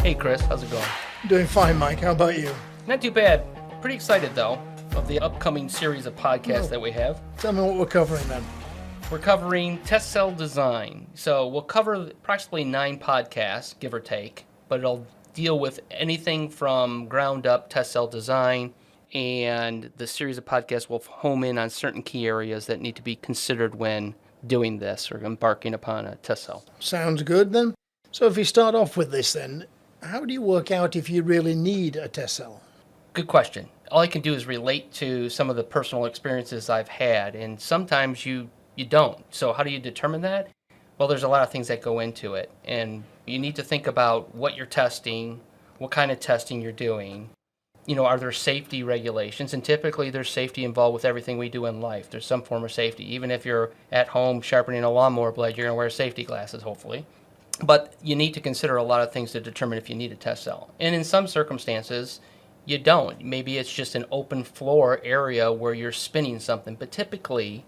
Hey Chris, how's it going? Doing fine, Mike. How about you? Not too bad. Pretty excited though of the upcoming series of podcasts that we have. Tell me what we're covering then. We're covering test cell design. So we'll cover approximately 9 podcasts, give or take, but it'll deal with anything from ground up test cell design, and the series of podcasts will home in on certain key areas that need to be considered when doing this or embarking upon a test cell. Sounds good then. So if we start off with this then, how do you work out if you really need a test cell? Good question. All I can do is relate to some of the personal experiences I've had, and sometimes you don't. So how do you determine that? Well, there's a lot of things that go into it, and you need to think about what you're testing, what kind of testing you're doing. You know, are there safety regulations? And typically there's safety involved with everything we do in life. There's some form of safety. Even if you're at home sharpening a lawnmower blade, you're going to wear safety glasses, hopefully. But you need to consider a lot of things to determine if you need a test cell. And in some circumstances, you don't. Maybe it's just an open floor area where you're spinning something. But typically,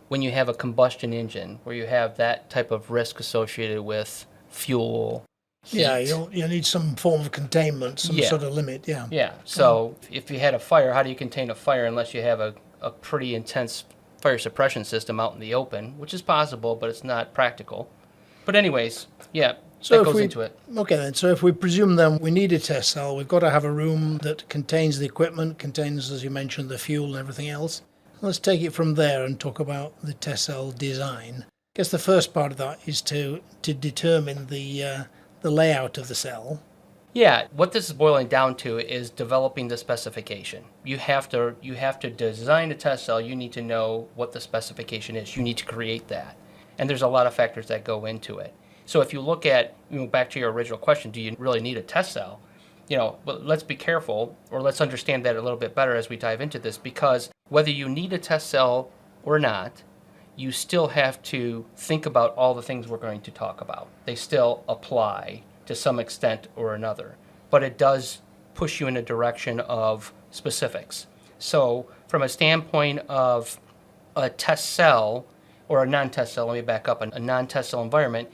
when you have a combustion engine, where you have that type of risk associated with fuel, heat. Yeah, you need some form of containment, some sort of limit, yeah. Yeah, so if you had a fire, how do you contain a fire unless you have a pretty intense fire suppression system out in the open, which is possible, but it's not practical. But anyways, yeah, that goes into it. Okay then, so if we presume then we need a test cell, we've got to have a room that contains the equipment, contains, as you mentioned, the fuel and everything else. Let's take it from there and talk about the test cell design. I guess the first part of that is to determine the layout of the cell. Yeah, what this is boiling down to is developing the specification. You have to design a test cell. You need to know what the specification is. You need to create that. And there's a lot of factors that go into it. So if you look at, back to your original question, do you really need a test cell? But let's be careful, or let's understand that a little bit better as we dive into this, because whether you need a test cell or not, you still have to think about all the things we're going to talk about. They still apply to some extent or another, but it does push you in a direction of specifics. So from a standpoint of a test cell or a non-test cell, let me back up, a non-test cell environment,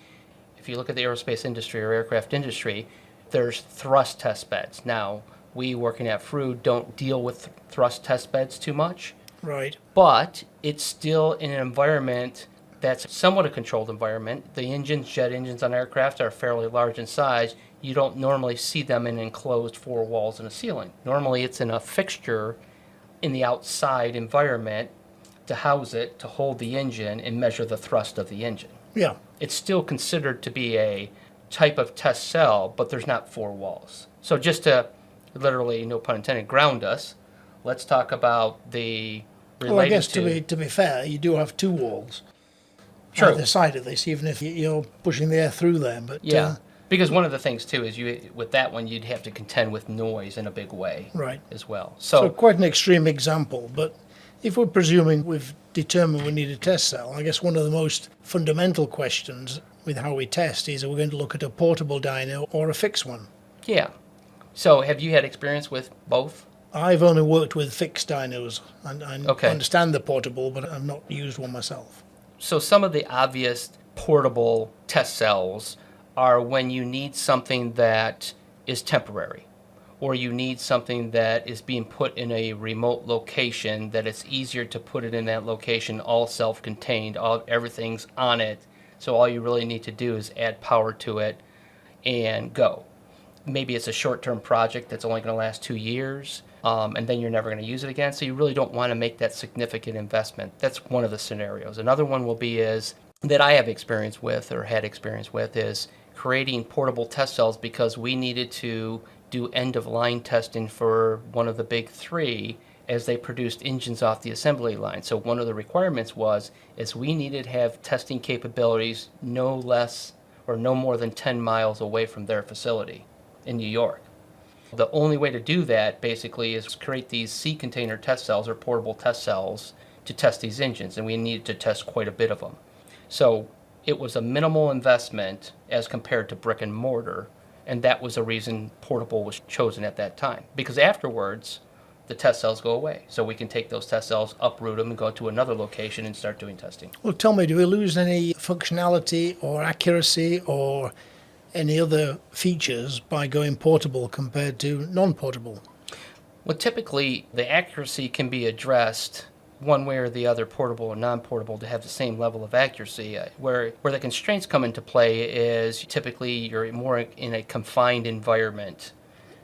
if you look at the aerospace industry or aircraft industry, there's thrust test beds. Now, we working at Frood don't deal with thrust test beds too much. Right. But it's still in an environment that's somewhat a controlled environment. The jet engines on aircraft are fairly large in size. You don't normally see them in enclosed 4 walls and a ceiling. Normally it's in a fixture in the outside environment to house it, to hold the engine and measure the thrust of the engine. Yeah. It's still considered to be a type of test cell, but there's not 4 walls. So just to literally, no pun intended, ground us, let's talk about the related Well, I guess to be fair, you do have 2 walls. True. Either side of this, even if you're pushing the air through there. But yeah, because one of the things too is with that one you'd have to contend with noise in a big way, right, as well. So quite an extreme example, but if we're presuming we've determined we need a test cell, I guess one of the most fundamental questions with how we test is, are we going to look at a portable dyno or a fixed one? Yeah. So have you had experience with both? I've only worked with fixed dynos, and I understand the portable, but I've not used one myself. So some of the obvious portable test cells are when you need something that is temporary, or you need something that is being put in a remote location, that it's easier to put it in that location, all self-contained, everything's on it. So all you really need to do is add power to it and go. Maybe it's a short-term project that's only going to last 2 years, and then you're never going to use it again. So you really don't want to make that significant investment. That's one of the scenarios. Another one will be is that I have experience with or had experience with is creating portable test cells because we needed to do end-of-line testing for one of the big 3 as they produced engines off the assembly line. So one of the requirements is we needed to have testing capabilities no less or no more than 10 miles away from their facility in New York. The only way to do that basically is create these sea container test cells or portable test cells to test these engines, and we needed to test quite a bit of them. So it was a minimal investment as compared to brick and mortar, and that was the reason portable was chosen at that time. Because afterwards, the test cells go away. So we can take those test cells, uproot them, and go to another location and start doing testing. Well, tell me, do we lose any functionality or accuracy or any other features by going portable compared to non-portable? Well, typically, the accuracy can be addressed one way or the other, portable or non-portable, to have the same level of accuracy. Where the constraints come into play is typically you're more in a confined environment.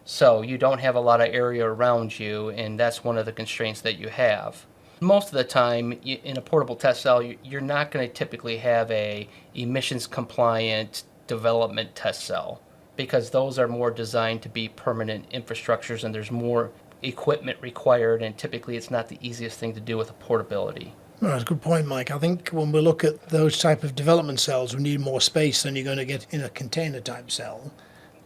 So you don't have a lot of area around you, and that's one of the constraints that you have. Most of the time, in a portable test cell, you're not going to typically have a emissions compliant development test cell, because those are more designed to be permanent infrastructures and there's more equipment required, and typically it's not the easiest thing to do with a portability. Well, that's a good point, Mike. I think when we look at those type of development cells, we need more space than you're going to get in a container type cell.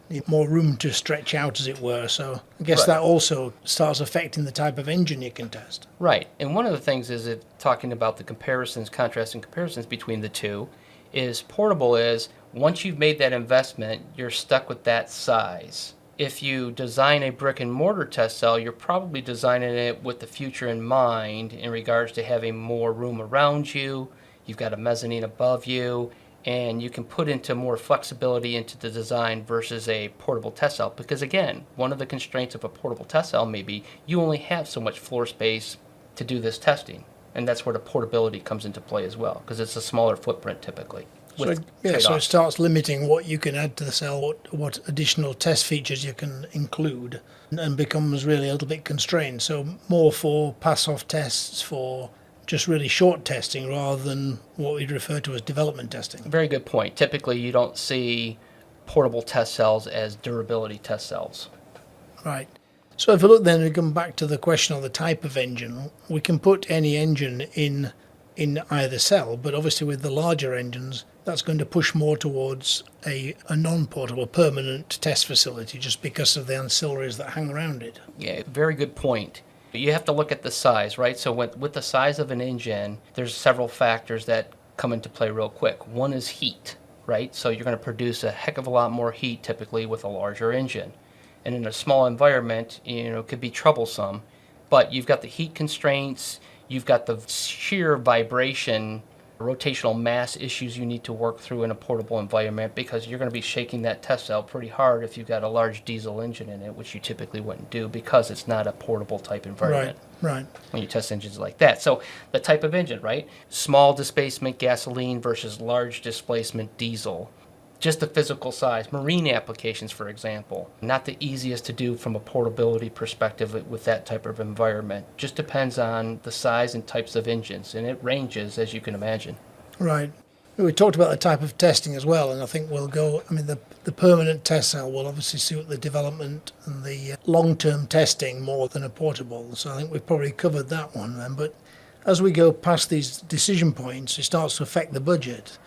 Need more room to stretch out, as it were. So I guess Right. that also starts affecting the type of engine you can test. Right. And one of the things is it talking about the comparisons, contrasting comparisons between the two, is portable is once you've made that investment, you're stuck with that size. If you design a brick and mortar test cell, you're probably designing it with the future in mind in regards to having more room around you. You've got a mezzanine above you, and you can put into more flexibility into the design versus a portable test cell. Because again, one of the constraints of a portable test cell may be you only have so much floor space to do this testing. And that's where the portability comes into play as well, because it's a smaller footprint typically. So, with so it trade-offs. starts limiting what you can add to the cell, what additional test features you can include, and becomes really a little bit constrained. So more for pass-off tests, for just really short testing rather than what we'd refer to as development testing. Very good point. Typically, you don't see portable test cells as durability test cells. Right. So if we look then, we come back to the question of the type of engine. We can put any engine in either cell, but obviously with the larger engines, that's going to push more towards a non-portable permanent test facility just because of the ancillaries that hang around it. Yeah, very good point. You have to look at the size, right? So with the size of an engine, there's several factors that come into play real quick. One is heat, right? So you're going to produce a heck of a lot more heat typically with a larger engine. And in a small environment, it could be troublesome. But you've got the heat constraints, you've got the sheer vibration, rotational mass issues you need to work through in a portable environment, because you're going to be shaking that test cell pretty hard if you've got a large diesel engine in it, which you typically wouldn't do because it's not a portable type environment. Right. When you test engines like that. So the type of engine, right? Small displacement gasoline versus large displacement diesel. Just the physical size. Marine applications, for example, not the easiest to do from a portability perspective with that type of environment. Just depends on the size and types of engines, and it ranges, as you can imagine. Right. We talked about the type of testing as well, and I think the permanent test cell will obviously suit the development and the long-term testing more than a portable. So I think we've probably covered that one then. But as we go past these decision points, it starts to affect the budget.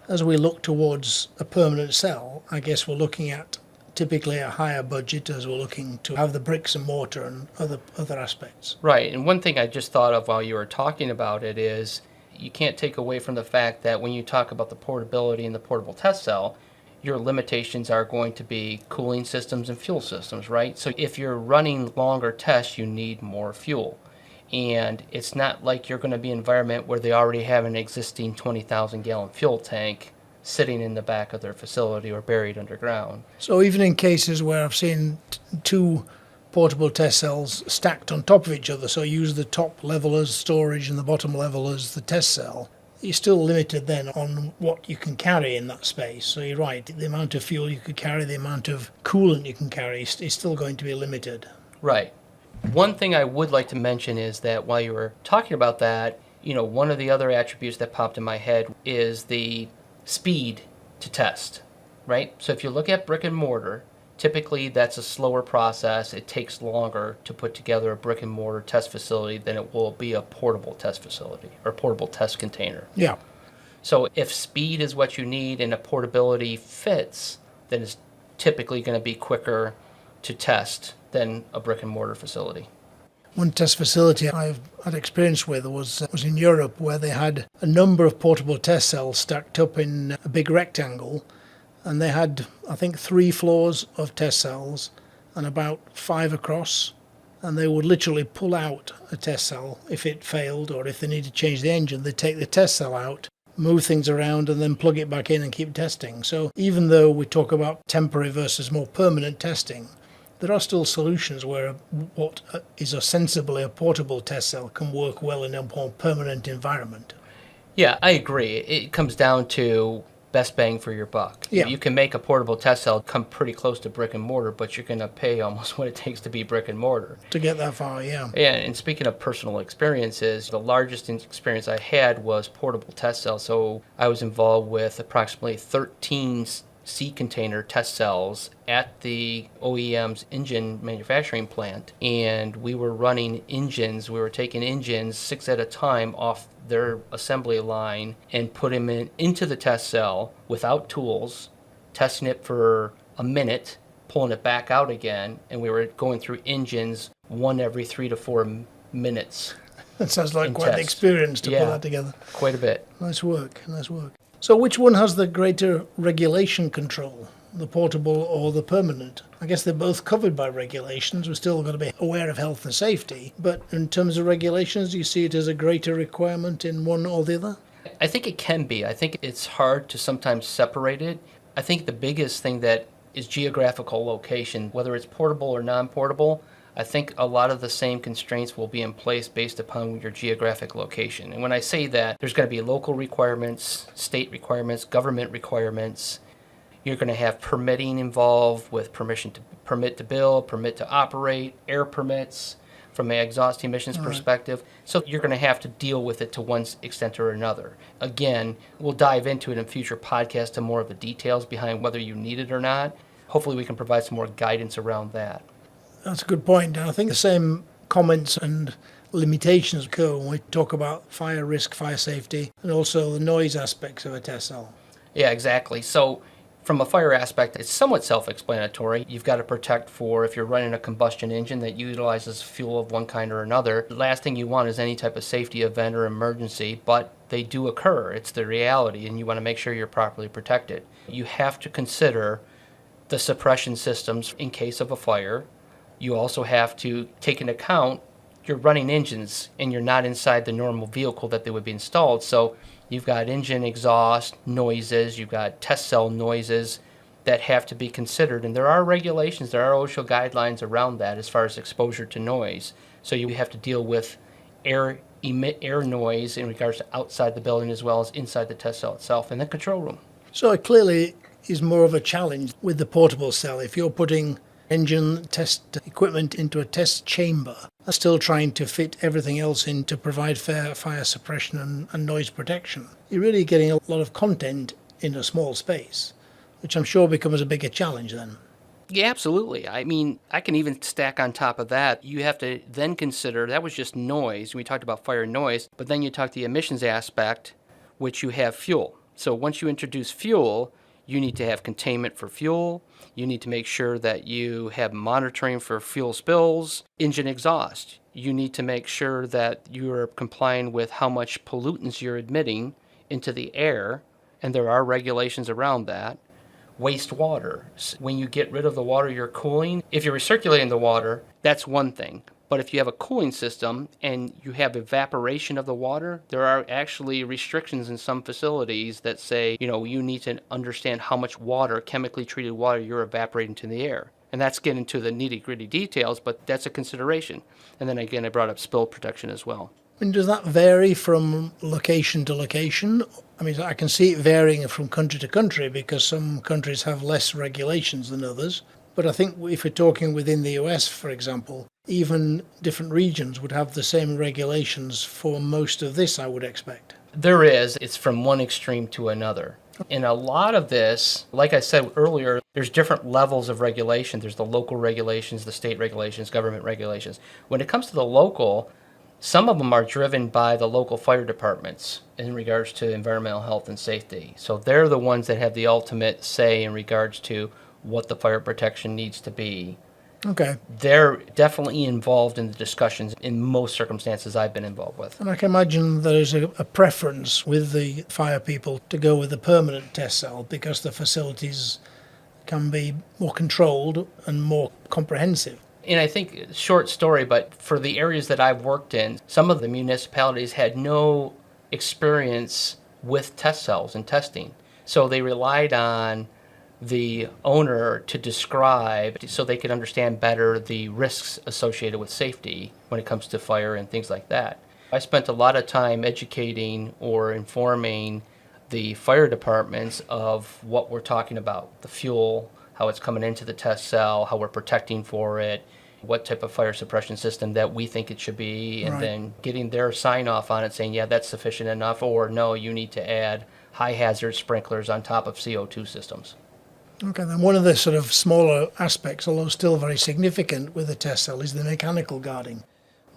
As we look towards a permanent cell, I guess we're looking at typically a higher budget as we're looking to have the bricks and mortar and other aspects. Right, and one thing I just thought of while you were talking about it is you can't take away from the fact that when you talk about the portability in the portable test cell, your limitations are going to be cooling systems and fuel systems, right? So if you're running longer tests, you need more fuel. And it's not like you're going to be an environment where they already have an existing 20,000 gallon fuel tank sitting in the back of their facility or buried underground. So even in cases where I've seen two portable test cells stacked on top of each other, so use the top level as storage and the bottom level as the test cell, you're still limited then on what you can carry in that space. So you're right, the amount of fuel you could carry, the amount of coolant you can carry is still going to be limited. Right. One thing I would like to mention is that while you were talking about that, one of the other attributes that popped in my head is the speed to test, right? So if you look at brick and mortar, typically that's a slower process. It takes longer to put together a brick and mortar test facility than it will be a portable test facility or portable test container. Yeah. So if speed is what you need and a portability fits, then it's typically going to be quicker to test than a brick and mortar facility. One test facility I've had experience with was in Europe, where they had a number of portable test cells stacked up in a big rectangle, and they had, I think, 3 floors of test cells and about 5 across, and they would literally pull out a test cell if it failed or if they needed to change the engine. They'd take the test cell out, move things around and then plug it back in and keep testing. So even though we talk about temporary versus more permanent testing, there are still solutions where what is ostensibly a portable test cell can work well in a more permanent environment. Yeah, I agree. It comes down to best bang for your buck. Yeah. You can make a portable test cell come pretty close to brick and mortar, but you're going to pay almost what it takes to be brick and mortar. To get that far, yeah. And speaking of personal experiences, the largest experience I had was portable test cells. So I was involved with approximately 13 sea container test cells at the OEM's engine manufacturing plant. And we were running engines. We were taking engines 6 at a time off their assembly line and put them into the test cell without tools, testing it for a minute, pulling it back out again, and we were going through engines one every 3 to 4 minutes. That sounds like quite an test. experience to put that together. Quite a bit. Nice work, nice work. So which one has the greater regulation control, the portable or the permanent? I guess they're both covered by regulations. We're still going to be aware of health and safety. But in terms of regulations, do you see it as a greater requirement in one or the other? I think it can be. I think it's hard to sometimes separate it. I think the biggest thing that is geographical location, whether it's portable or non-portable. I think a lot of the same constraints will be in place based upon your geographic location. And when I say that, there's going to be local requirements, state requirements, government requirements. You're going to have permitting involved with permit to build, permit to operate, air permits from an exhaust emissions perspective. So you're going to have to deal with it to one extent or another. Again, we'll dive into it in future podcasts to more of the details behind whether you need it or not. Hopefully we can provide some more guidance around that. That's a good point. And I think the same comments and limitations occur when we talk about fire risk, fire safety, and also the noise aspects of a test cell. Yeah, exactly. So from a fire aspect, it's somewhat self-explanatory. You've got to protect for if you're running a combustion engine that utilizes fuel of one kind or another. The last thing you want is any type of safety event or emergency, but they do occur. It's the reality, and you want to make sure you're properly protected. You have to consider the suppression systems in case of a fire. You also have to take into account you're running engines and you're not inside the normal vehicle that they would be installed. So you've got engine exhaust noises, you've got test cell noises that have to be considered. And there are regulations, there are OSHA guidelines around that as far as exposure to noise. So you have to deal with air noise in regards to outside the building as well as inside the test cell itself and the control room. So it clearly is more of a challenge with the portable cell. If you're putting engine test equipment into a test chamber, still trying to fit everything else in to provide fair fire suppression and noise protection, you're really getting a lot of content in a small space, which I'm sure becomes a bigger challenge then. Yeah, absolutely. I mean, I can even stack on top of that. You have to then consider, that was just noise. We talked about fire noise, but then you talk the emissions aspect, which you have fuel. So once you introduce fuel, you need to have containment for fuel. You need to make sure that you have monitoring for fuel spills, engine exhaust. You need to make sure that you're complying with how much pollutants you're admitting into the air, and there are regulations around that. Wastewater. When you get rid of the water you're cooling, if you're recirculating the water, that's one thing. But if you have a cooling system and you have evaporation of the water, there are actually restrictions in some facilities that say, you need to understand how much water, chemically treated water, you're evaporating to the air. And that's getting into the nitty-gritty details, but that's a consideration. And then again, I brought up spill protection as well. And does that vary from location to location? I mean, I can see it varying from country to country because some countries have less regulations than others. But I think if we're talking within the US, for example, even different regions would have the same regulations for most of this, I would expect. There is. It's from one extreme to another. And a lot of this, like I said earlier, there's different levels of regulation. There's the local regulations, the state regulations, government regulations. When it comes to the local, some of them are driven by the local fire departments in regards to environmental health and safety. So they're the ones that have the ultimate say in regards to what the fire protection needs to be. Okay. They're definitely involved in the discussions in most circumstances I've been involved with. And I can imagine there's a preference with the fire people to go with the permanent test cell because the facilities can be more controlled and more comprehensive. And I think, short story, but for the areas that I've worked in, some of the municipalities had no experience with test cells and testing. So they relied on the owner to describe so they could understand better the risks associated with safety when it comes to fire and things like that. I spent a lot of time educating or informing the fire departments of what we're talking about, the fuel, how it's coming into the test cell, how we're protecting for it, what type of fire suppression system that we think it should be, and then getting their sign off on it saying, yeah, that's sufficient enough, or no, you need to add high hazard sprinklers on top of CO2 systems. Okay, then one of the sort of smaller aspects, although still very significant with the test cell, is the mechanical guarding.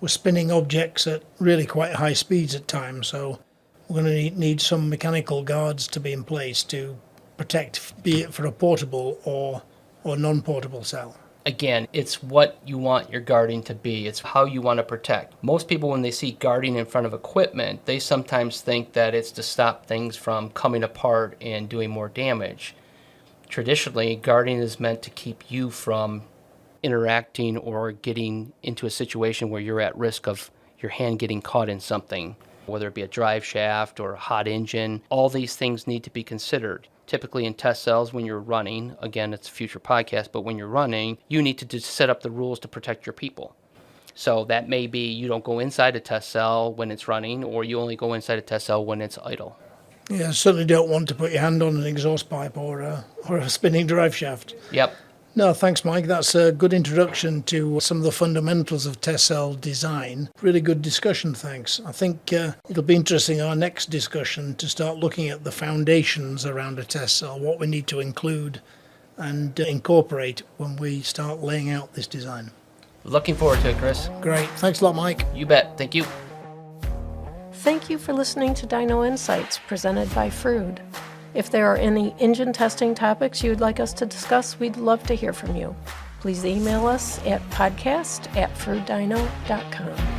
We're spinning objects at really quite high speeds at times, so we're going to need some mechanical guards to be in place to protect, be it for a portable or non-portable cell. Again, it's what you want your guarding to be. It's how you want to protect. Most people, when they see guarding in front of equipment, they sometimes think that it's to stop things from coming apart and doing more damage. Traditionally, guarding is meant to keep you from interacting or getting into a situation where you're at risk of your hand getting caught in something, whether it be a drive shaft or a hot engine. All these things need to be considered. Typically in test cells, when you're running, again, it's a future podcast, but when you're running, you need to just set up the rules to protect your people. So that may be you don't go inside a test cell when it's running, or you only go inside a test cell when it's idle. Yeah, certainly don't want to put your hand on an exhaust pipe or a spinning drive shaft. Yep. No, thanks, Mike. That's a good introduction to some of the fundamentals of test cell design. Really good discussion, thanks. I think it'll be interesting, our next discussion, to start looking at the foundations around a test cell, what we need to include and incorporate when we start laying out this design. Looking forward to it, Chris. Great. Thanks a lot, Mike. You bet. Thank you. Thank you for listening to Dyno Insights, presented by Frood. If there are any engine testing topics you would like us to discuss, we'd love to hear from you. Please email us at podcast@frooddyno.com.